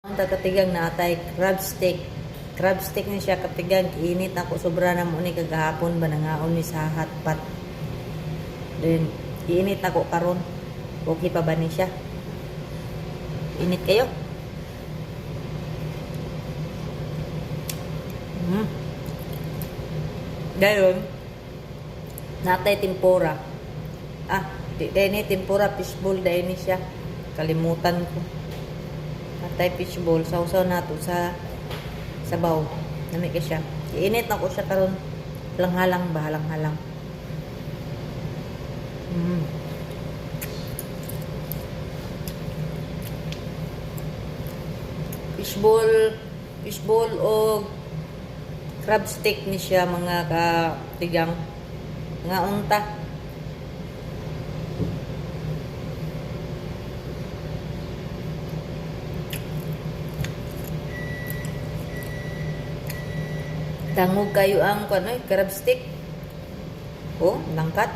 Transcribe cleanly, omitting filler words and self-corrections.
Ang katigang na atay crab stick. Crab stick ni siya katigang init ako sobra na mo ni kagahapon ba nangaon ni sa hotpot. Then init ako karon. Okay pa ba ni siya? Init kayo? Dayon natay tempura. Di ni tempura fishball dahil ni siya. Kalimutan ko. Natay fishball. Sausaw nato sa sabaw. Nami ka siya. Iinit na ko siya karon. Halang-halang ba? Halang-halang. Fishball o crab stick ni siya mga katigang nga unta. Tangog kayo ang crab stick. Oh, langkat.